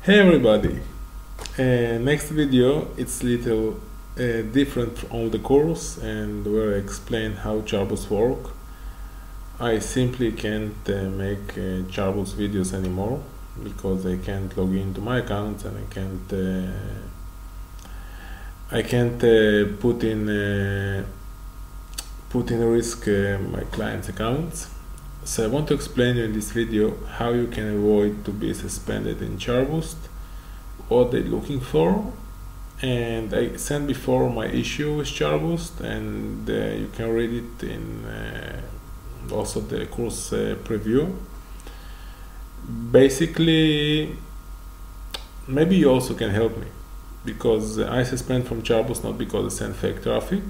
Hey everybody! Next video it's little different from the course and where I explain how Charbus work. I simply can't make Charbus videos anymore because I can't log into my account and I can't put in risk my clients' accounts. So I want to explain you in this video how you can avoid to be suspended in Charboost, what they're looking for, and I sent before my issue with Charboost, and you can read it in also the course preview. Basically, maybe you also can help me because I suspend from Charboost not because I send fake traffic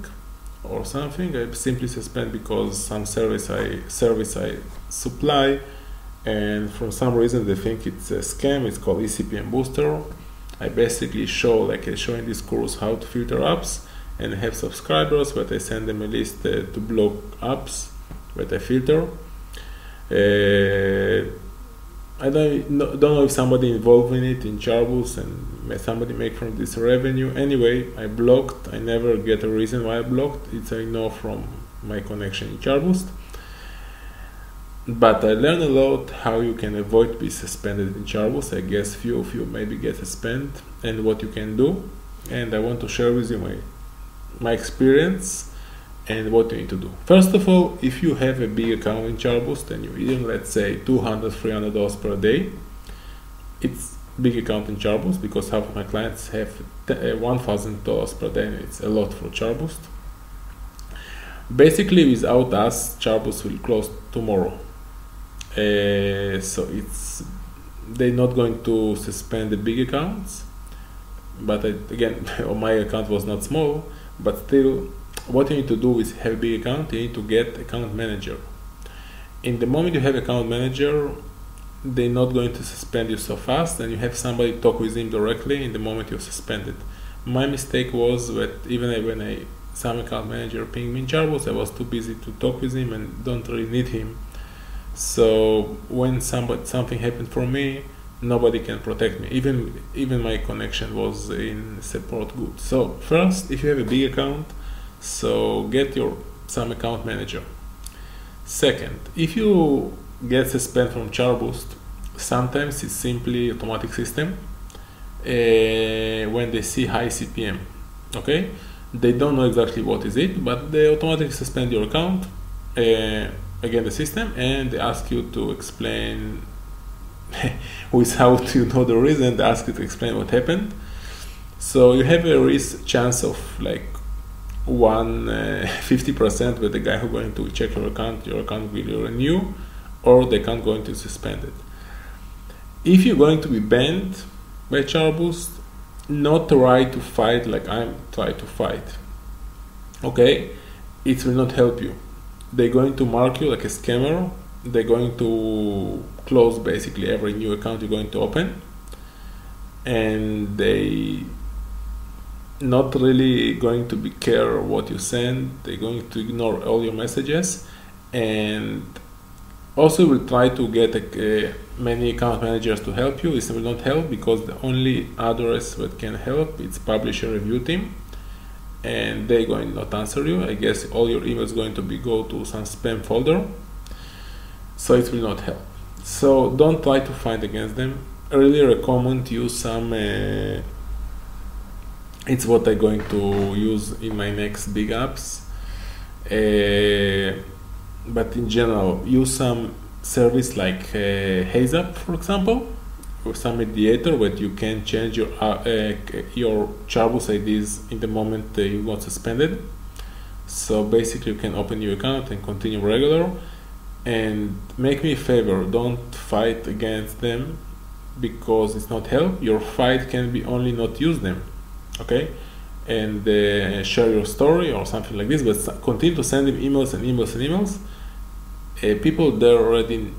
or something. I simply suspend because some service I supply, and for some reason they think it's a scam. It's called eCPM Booster. I basically show, like I show in this course, how to filter apps, and I have subscribers but I send them a list to block apps that I filter. I don't know if somebody involved in it in Charboost and somebody make from this revenue. Anyway, I blocked. I never get a reason why I blocked. It's I know from my connection in Charboost. But I learned a lot how you can avoid being suspended in Charboost. I guess few of you maybe get suspended and what you can do. And I want to share with you my experience and what you need to do. First of all, if you have a big account in Charboost and you earn, let's say, $200-300 per day, it's big account in Charboost because half of my clients have $1,000 per day, and it's a lot for Charboost. Basically, without us, Charboost will close tomorrow. So they're not going to suspend the big accounts, but again, my account was not small, but still. What you need to do is have a big account. You need to get account manager. In the moment you have account manager, they're not going to suspend you so fast, and you have somebody talk with him directly in the moment you're suspended. My mistake was that even when some account manager pinged me in Charboost, I was too busy to talk with him and don't really need him. So when something happened for me, nobody can protect me. Even my connection was in support good. So first, if you have a big account, so get some account manager. Second, if you get suspended from Charboost, sometimes it's simply automatic system when they see high CPM. Okay, they don't know exactly what is it, but they automatically suspend your account again the system, and they ask you to explain without you know the reason. They ask you to explain what happened. So you have a chance of like 50% with the guy who's going to check your account will renew, or they can't going to suspend it. If you're going to be banned by Charboost, not try to fight like I'm trying to fight. Okay, it will not help you. They're going to mark you like a scammer. They're going to close basically every new account you're going to open, and they not really going to care what you send. They're going to ignore all your messages, and also will try to get many account managers to help you. This will not help because the only address that can help is publisher review team, and they're going not answer you. I guess all your emails going to go to some spam folder, so it will not help. So don't try to fight against them. I really recommend use some it's what I'm going to use in my next big apps. But in general, use some service like HazeUp, for example, or some mediator where you can change your Charboost IDs in the moment you got suspended. So basically, you can open your account and continue regular. And make me a favor, don't fight against them because it's not help. Your fight can be only not use them. Okay, and share your story or something like this, but continue to send them emails and emails and emails. People there already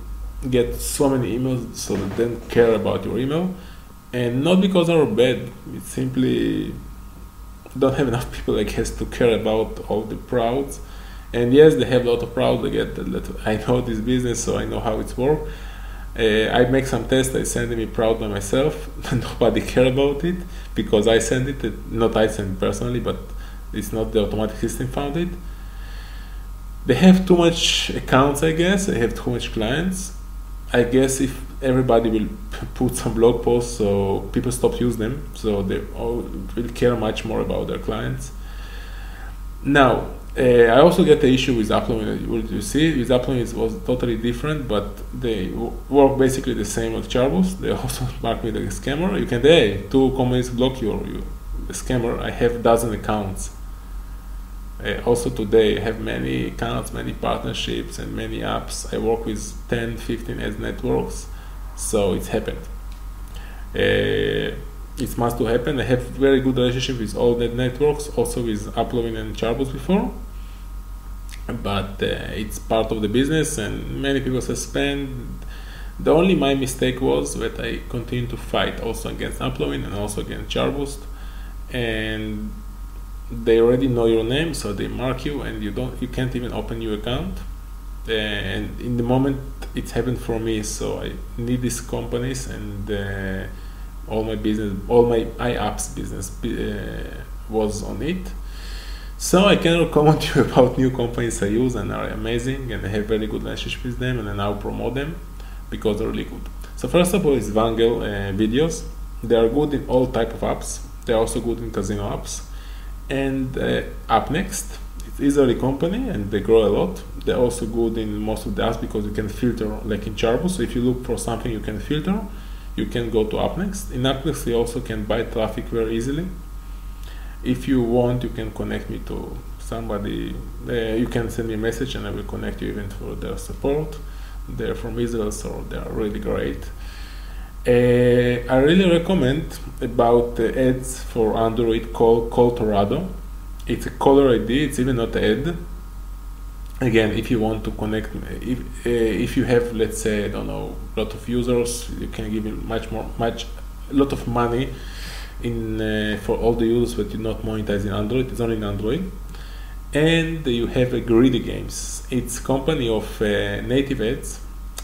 get so many emails, so they don't care about your email, and not because they're bad. It's simply don't have enough people, I guess, to care about all the prouds. And yes, they have a lot of proud. They get I know this business, so I know how it's work. I make some tests, I send them proud by myself. Nobody care about it because I send it, not I send it personally, but it's not the automatic system found it. They have too much accounts, I guess. They have too much clients. I guess if everybody will put some blog posts, so people stop use them, so they all will care much more about their clients. Now, I also get the issue with Upload. What you see with Upload, it was totally different, but they work basically the same with Charboost. They also mark me like a scammer. You can say, hey, 2 companies block you, or you a scammer. I have dozen accounts. Also today I have many accounts, many partnerships and many apps. I work with 10, 15 ads networks, so it's happened. It must to happen. I have very good relationship with all the networks, also with Uplovin and Charboost before, but it's part of the business and many people suspend. The only my mistake was that I continue to fight also against Uplovin and also against Charboost, and they already know your name, so they mark you, and you can't even open your account. And in the moment it's happened for me, so I need these companies, and all my iApps business was on it. So I can recommend you about new companies I use and are amazing, and I have very good relationship with them, and I now promote them because they're really good. So first of all is Vangel videos. They are good in all type of apps. They're also good in casino apps. And Upnext, it's Israeli company and they grow a lot. They're also good in most of the apps because you can filter, like in Charboost. So if you look for something you can filter, you can go to Upnext. In Upnext you also can buy traffic very easily. If you want, you can connect me to somebody. You can send me a message and I will connect you even for their support. They're from Israel, so they are really great. I really recommend about the ads for Android called Coltorado. It's a caller ID, it's even not an ad. Again, if you want to connect, if you have, let's say, I don't know, a lot of users, you can give them a lot of money in for all the users, but you're not monetizing Android. It's only in Android. And you have a Greedy Games. It's a company of native ads.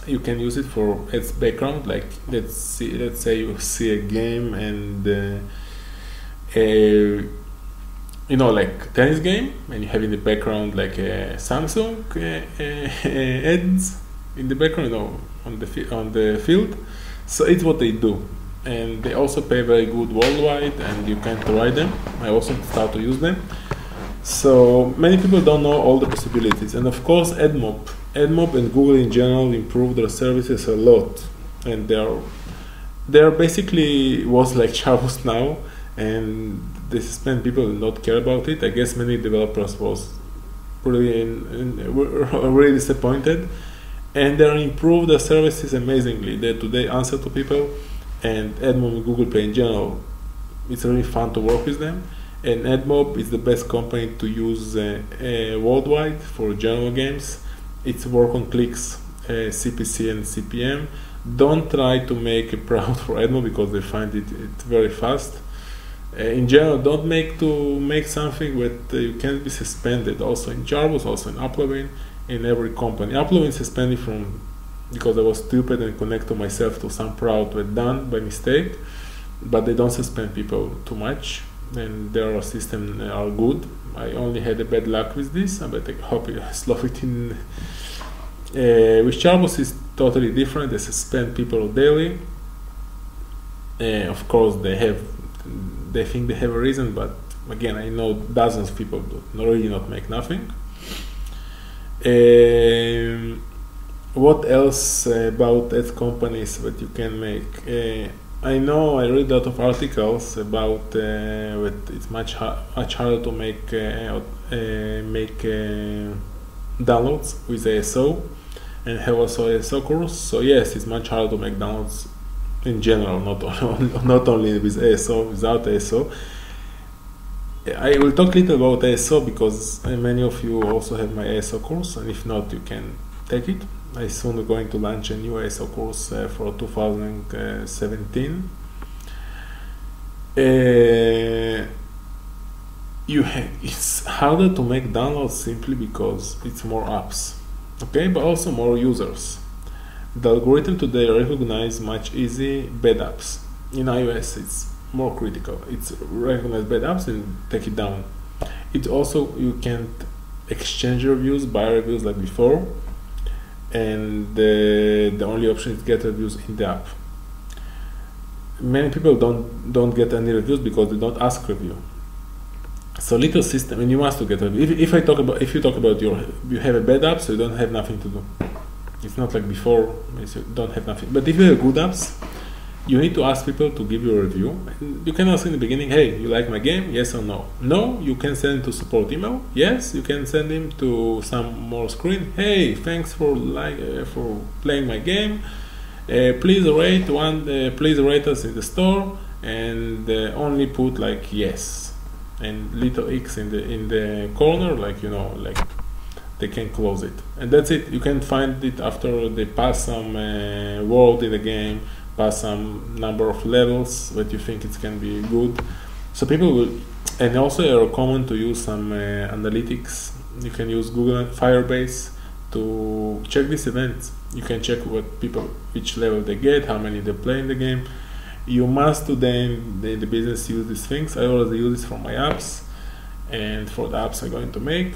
You can use it for ads background, like let's say you see a game and like tennis game, and you have in the background like a Samsung ads in the background, on the field. So it's what they do, and they also pay very good worldwide, and you can try them. I also start to use them. So many people don't know all the possibilities, and of course AdMob and Google in general improve their services a lot, and they're basically was like Charboost now, and they suspend people and not care about it. I guess many developers was really disappointed, and they improve their services amazingly. They today answer to people, and AdMob and Google Play in general, it's really fun to work with them. And AdMob is the best company to use worldwide for general games. It's work on clicks, CPC and CPM. Don't try to make a proud for AdMob because they find it very fast. In general, don't make something that you can be suspended. Also in Charboost, also in Uplovin, in every company. Uplovin suspended because I was stupid and connect to myself to some proud were done by mistake, but they don't suspend people too much, and their system are good. I only had a bad luck with this, but I hope I slow it in. With Charboost is totally different. They suspend people daily. Of course, they think they have a reason, but again, I know dozens of people do really not make nothing. What else about ad companies that you can make? I know I read a lot of articles about that it's much harder to make downloads with ASO, and have also ASO course. So yes, it's much harder to make downloads in general, not only with ASO, without ASO. I will talk a little about ASO because many of you also have my ASO course, and if not, you can take it. I soon going to launch a new ASO course for 2017. It's harder to make downloads simply because it's more apps, okay, but also more users. The algorithm today recognize much easy bad apps. In iOS, it's more critical. It's recognize bad apps and take it down. It also, you can't exchange reviews, buy reviews like before, and the only option is get reviews in the app. Many people don't get any reviews because they don't ask review. So little system, and you must to get a review. If you talk about you have a bad app, so you don't have nothing to do. It's not like before, you don't have nothing. But if you have good apps, you need to ask people to give you a review. And you can ask in the beginning, hey, you like my game? Yes or no? No, you can send to support email. Yes, you can send him to some more screen. Hey, thanks for playing my game. Please rate us in the store, and only put like yes and little X in the corner, like they can close it, and that's it. You can find it after they pass some world in the game, pass some number of levels that you think it can be good. So people will, and also I recommend to use some analytics. You can use Google Firebase to check these events. You can check which level they get, how many they play in the game. You must today in the business use these things. I already use this for my apps and for the apps I'm going to make.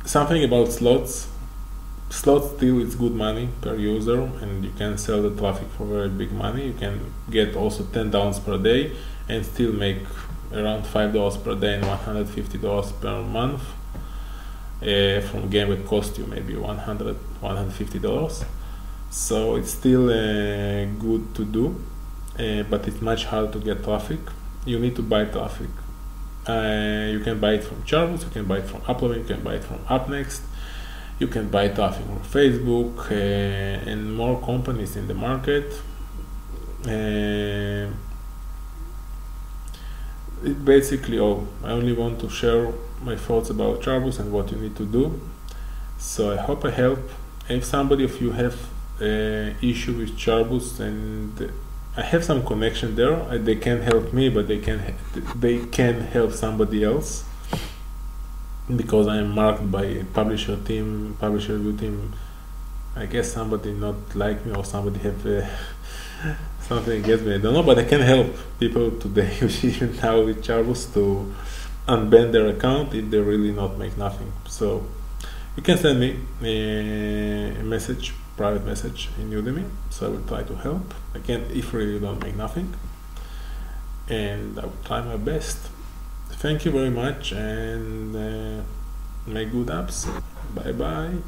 Something about slots. Slots still is good money per user, and you can sell the traffic for very big money. You can get also $10 per day and still make around $5 per day and $150 per month from a game that cost you maybe $150. So it's still good to do, but it's much harder to get traffic. You need to buy traffic. You can buy it from Charboost, you can buy it from Upload, you can buy it from UpNext, you can buy traffic from Facebook and more companies in the market. It's basically all. I only want to share my thoughts about Charboost and what you need to do. So I hope I help. If somebody of you have issue with Charboost, and I have some connection there, they can help me, but they can help somebody else, because I am marked by a publisher review team. I guess somebody not like me, or somebody have something against me, I don't know, but I can help people today even now with Charboost to unban their account if they really not make nothing. So you can send me a message, private message in Udemy, so I will try to help. Again, if really you don't make nothing, and I will try my best. Thank you very much, and make good apps. Bye bye.